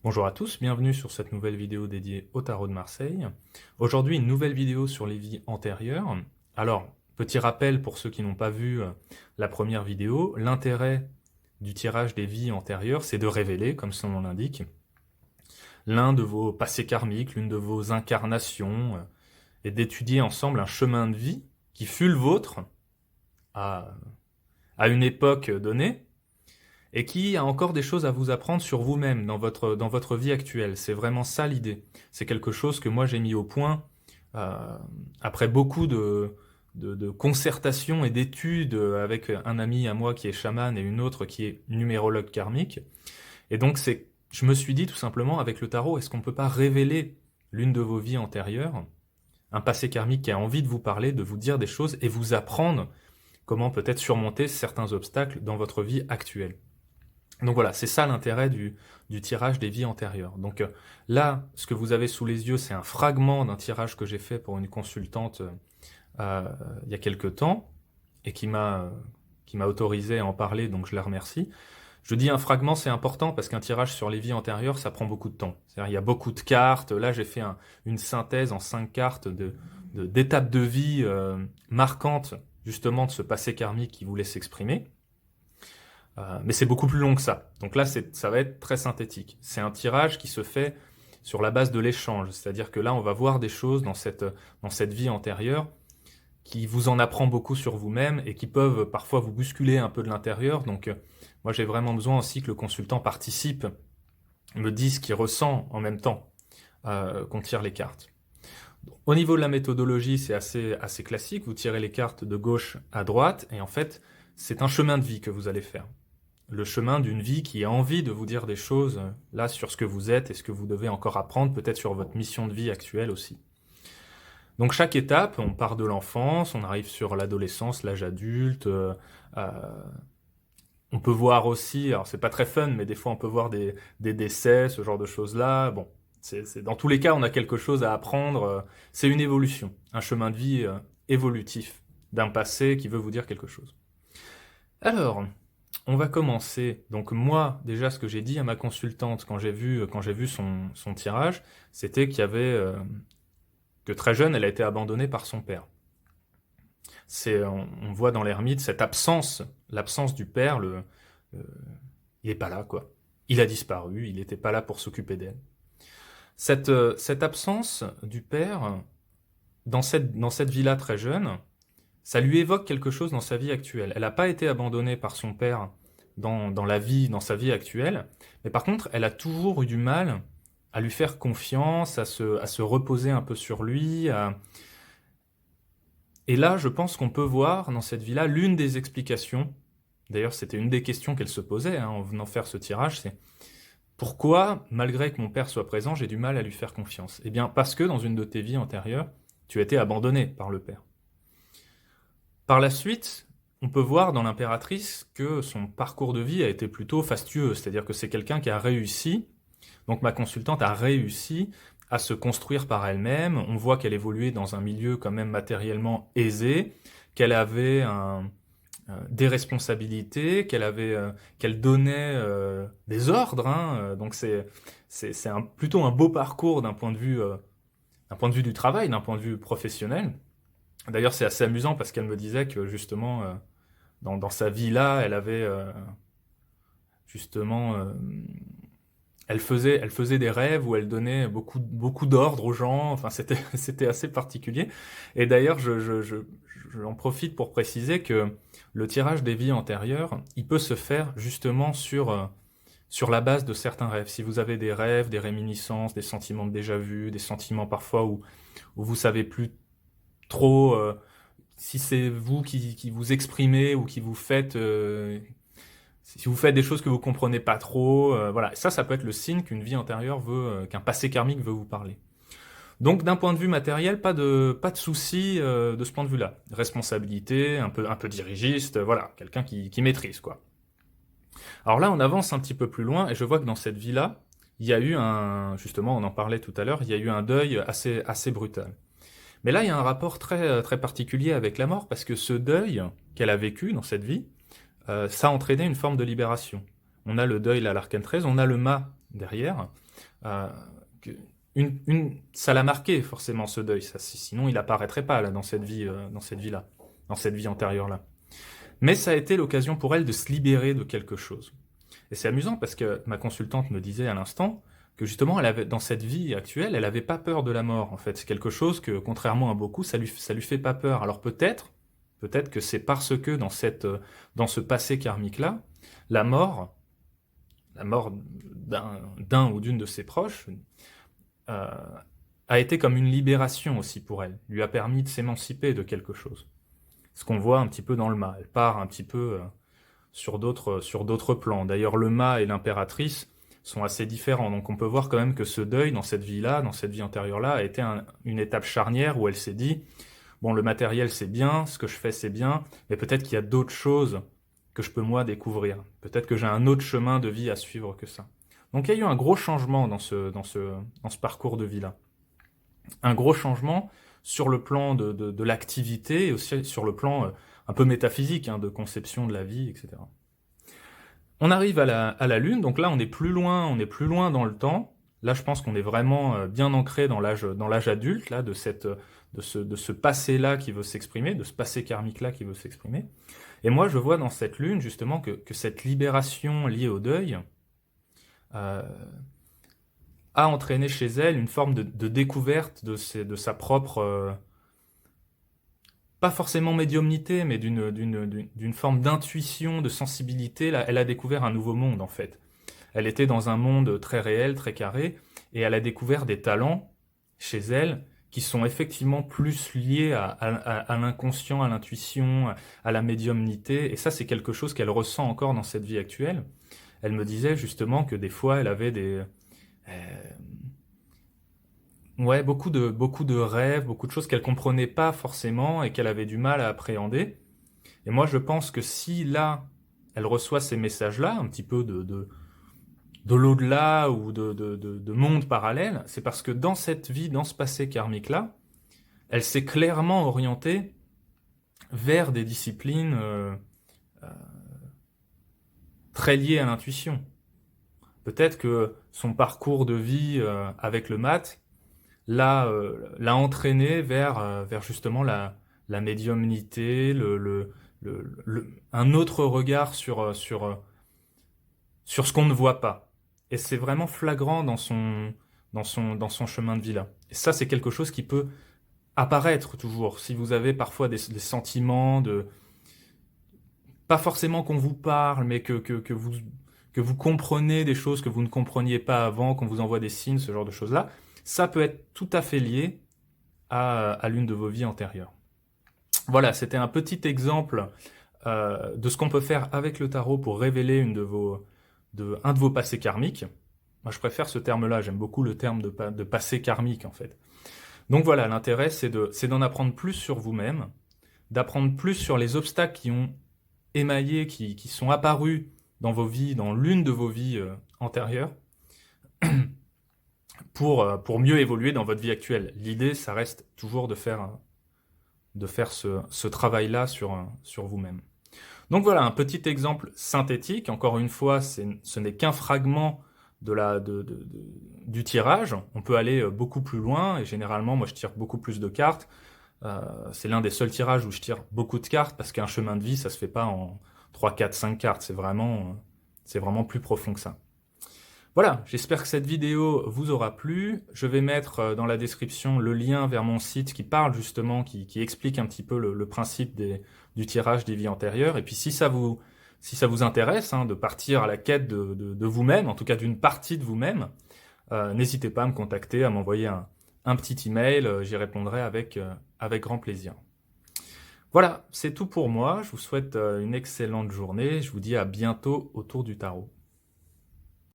Bonjour à tous, bienvenue sur cette nouvelle vidéo dédiée au tarot de Marseille. Aujourd'hui, une nouvelle vidéo sur les vies antérieures. Alors, petit rappel pour ceux qui n'ont pas vu la première vidéo, l'intérêt du tirage des vies antérieures, c'est de révéler, comme son nom l'indique, l'un de vos passés karmiques, l'une de vos incarnations, et d'étudier ensemble un chemin de vie qui fut le vôtre à, à une époque donnée, et qui a encore des choses à vous apprendre sur vous-même dans votre vie actuelle. C'est vraiment ça l'idée. C'est quelque chose que moi j'ai mis au point euh, après beaucoup de concertations et d'études avec un ami à moi qui est chaman et une autre qui est numérologue karmique. Et donc je me suis dit tout simplement avec le tarot, est-ce qu'on ne peut pas révéler l'une de vos vies antérieures, un passé karmique qui a envie de vous parler, de vous dire des choses et vous apprendre comment peut-être surmonter certains obstacles dans votre vie actuelle. Donc voilà, c'est ça l'intérêt du tirage des vies antérieures. Donc là, ce que vous avez sous les yeux, c'est un fragment d'un tirage que j'ai fait pour une consultante il y a quelques temps et qui m'a autorisé à en parler, donc je la remercie. Je dis un fragment, c'est important parce qu'un tirage sur les vies antérieures, ça prend beaucoup de temps. C'est-à-dire, il y a beaucoup de cartes. Là, j'ai fait une synthèse en 5 cartes d'étapes de vie marquantes, justement, de ce passé karmique qui voulait s'exprimer. Mais c'est beaucoup plus long que ça. Donc là, ça va être très synthétique. C'est un tirage qui se fait sur la base de l'échange. C'est-à-dire que là, on va voir des choses dans cette vie antérieure qui vous en apprend beaucoup sur vous-même et qui peuvent parfois vous bousculer un peu de l'intérieur. Donc moi, j'ai vraiment besoin aussi que le consultant participe, me dise ce qu'il ressent en même temps qu'on tire les cartes. Au niveau de la méthodologie, c'est assez classique. Vous tirez les cartes de gauche à droite et en fait, c'est un chemin de vie que vous allez faire. Le chemin d'une vie qui a envie de vous dire des choses là sur ce que vous êtes et ce que vous devez encore apprendre, peut-être sur votre mission de vie actuelle aussi. Donc chaque étape, on part de l'enfance, on arrive sur l'adolescence, l'âge adulte. On peut voir aussi, alors c'est pas très fun, mais des fois on peut voir des décès, ce genre de choses-là. Bon, dans tous les cas, on a quelque chose à apprendre. C'est une évolution, un chemin de vie évolutif d'un passé qui veut vous dire quelque chose. Alors, on va commencer. Donc moi, déjà, ce que j'ai dit à ma consultante quand j'ai vu son tirage, c'était qu'il y avait que très jeune, elle a été abandonnée par son père. On voit dans l'ermite cette l'absence du père. Il est pas là, quoi. Il a disparu. Il n'était pas là pour s'occuper d'elle. Cette absence du père dans cette vie-là très jeune, ça lui évoque quelque chose dans sa vie actuelle. Elle n'a pas été abandonnée par son père dans sa vie actuelle, mais par contre, elle a toujours eu du mal à lui faire confiance, à se reposer un peu sur lui. Et là, je pense qu'on peut voir dans cette vie-là l'une des explications. D'ailleurs, c'était une des questions qu'elle se posait en venant faire ce tirage, c'est pourquoi, malgré que mon père soit présent, j'ai du mal à lui faire confiance? Eh bien, parce que dans une de tes vies antérieures, tu as été abandonné par le père. Par la suite, on peut voir dans l'impératrice que son parcours de vie a été plutôt fastueux, c'est-à-dire que c'est quelqu'un qui a réussi, donc ma consultante a réussi à se construire par elle-même. On voit qu'elle évoluait dans un milieu quand même matériellement aisé, qu'elle avait des responsabilités, qu'elle donnait des ordres, hein. Donc c'est plutôt un beau parcours d'un point de vue du travail, d'un point de vue professionnel. D'ailleurs, c'est assez amusant parce qu'elle me disait que justement, dans sa vie-là, elle avait justement, elle faisait des rêves où elle donnait beaucoup d'ordres aux gens. Enfin, c'était assez particulier. Et d'ailleurs, j'en profite pour préciser que le tirage des vies antérieures, il peut se faire justement sur la base de certains rêves. Si vous avez des rêves, des réminiscences, des sentiments de déjà-vu, des sentiments parfois où vous savez plus trop si c'est vous qui vous exprimez ou qui vous faites si vous faites des choses que vous comprenez pas trop, voilà, ça peut être le signe qu'une vie antérieure qu'un passé karmique veut vous parler. Donc d'un point de vue matériel, pas de souci de ce point de vue-là. Responsabilité, un peu dirigiste, voilà, quelqu'un qui maîtrise quoi. Alors là, on avance un petit peu plus loin et je vois que dans cette vie-là, il y a eu justement, on en parlait tout à l'heure, il y a eu un deuil assez brutal. Mais là, il y a un rapport très particulier avec la mort, parce que ce deuil qu'elle a vécu dans cette vie, ça a entraîné une forme de libération. On a le deuil à l'arcane 13, on a le mât derrière. Euh, que- ça l'a marqué forcément ce deuil, ça, sinon il apparaîtrait pas là, dans cette vie-là, dans cette vie antérieure-là. Mais ça a été l'occasion pour elle de se libérer de quelque chose. Et c'est amusant parce que ma consultante me disait à l'instant que justement, elle avait, dans cette vie actuelle, elle n'avait pas peur de la mort. En fait, c'est quelque chose que, contrairement à beaucoup, ça lui fait pas peur. Alors peut-être que c'est parce que dans ce passé karmique-là, la mort, la mort d'un ou d'une de ses proches, euh, a été comme une libération aussi pour elle, lui a permis de s'émanciper de quelque chose. Ce qu'on voit un petit peu dans le mât. Elle part un petit peu sur d'autres plans. D'ailleurs, le mât et l'impératrice sont assez différents. Donc on peut voir quand même que ce deuil dans cette vie-là, dans cette vie antérieure-là, a été une étape charnière où elle s'est dit, bon, le matériel c'est bien, ce que je fais c'est bien, mais peut-être qu'il y a d'autres choses que je peux moi découvrir. Peut-être que j'ai un autre chemin de vie à suivre que ça. Donc il y a eu un gros changement dans ce parcours de vie-là. Un gros changement sur le plan de l'activité et aussi sur le plan un peu métaphysique, hein, de conception de la vie, etc. On arrive à la Lune, donc là on est plus loin dans le temps. Là je pense qu'on est vraiment bien ancré dans l'âge adulte, là, de ce passé-là qui veut s'exprimer, de ce passé karmique-là qui veut s'exprimer. Et moi je vois dans cette Lune justement que cette libération liée au deuil euh, a entraîné chez elle une forme de découverte de sa propre, pas forcément médiumnité, mais d'une forme d'intuition, de sensibilité. Là, elle a découvert un nouveau monde, en fait. Elle était dans un monde très réel, très carré, et elle a découvert des talents chez elle qui sont effectivement plus liés à l'inconscient, à l'intuition, à la médiumnité. Et ça, c'est quelque chose qu'elle ressent encore dans cette vie actuelle. Elle me disait justement que des fois, elle avait euh, ouais, beaucoup de rêves, beaucoup de choses qu'elle comprenait pas forcément et qu'elle avait du mal à appréhender. Et moi, je pense que si là, elle reçoit ces messages-là, un petit peu de l'au-delà ou de monde parallèle, c'est parce que dans cette vie, dans ce passé karmique-là, elle s'est clairement orientée vers des disciplines très liées à l'intuition. Peut-être que son parcours de vie avec le maths l'a entraîné vers justement la médiumnité, un autre regard sur ce qu'on ne voit pas. Et c'est vraiment flagrant dans son chemin de vie-là. Et ça, c'est quelque chose qui peut apparaître toujours. Si vous avez parfois des sentiments pas forcément qu'on vous parle, mais que vous comprenez des choses que vous ne compreniez pas avant, qu'on vous envoie des signes, ce genre de choses-là, ça peut être tout à fait lié à l'une de vos vies antérieures. Voilà, c'était un petit exemple de ce qu'on peut faire avec le tarot pour révéler un de vos passés karmiques. Moi, je préfère ce terme-là, j'aime beaucoup le terme de passé karmique, en fait. Donc voilà, l'intérêt, c'est d'en apprendre plus sur vous-même, d'apprendre plus sur les obstacles qui ont émaillé, qui sont apparus dans vos vies, dans l'une de vos vies antérieures, pour mieux évoluer dans votre vie actuelle. L'idée, ça reste toujours de faire ce travail-là sur vous-même. Donc voilà, un petit exemple synthétique. Encore une fois, ce n'est qu'un fragment du tirage. On peut aller beaucoup plus loin, et généralement, moi, je tire beaucoup plus de cartes. C'est l'un des seuls tirages où je tire beaucoup de cartes, parce qu'un chemin de vie, ça se fait pas en 3, 4, 5 cartes. C'est vraiment plus profond que ça. Voilà, j'espère que cette vidéo vous aura plu. Je vais mettre dans la description le lien vers mon site qui parle justement, qui explique un petit peu le principe du tirage des vies antérieures. Et puis si ça vous intéresse, hein, de partir à la quête de vous-même, en tout cas d'une partie de vous-même, n'hésitez pas à me contacter, à m'envoyer un petit email, j'y répondrai avec grand plaisir. Voilà, c'est tout pour moi. Je vous souhaite une excellente journée. Je vous dis à bientôt autour du tarot.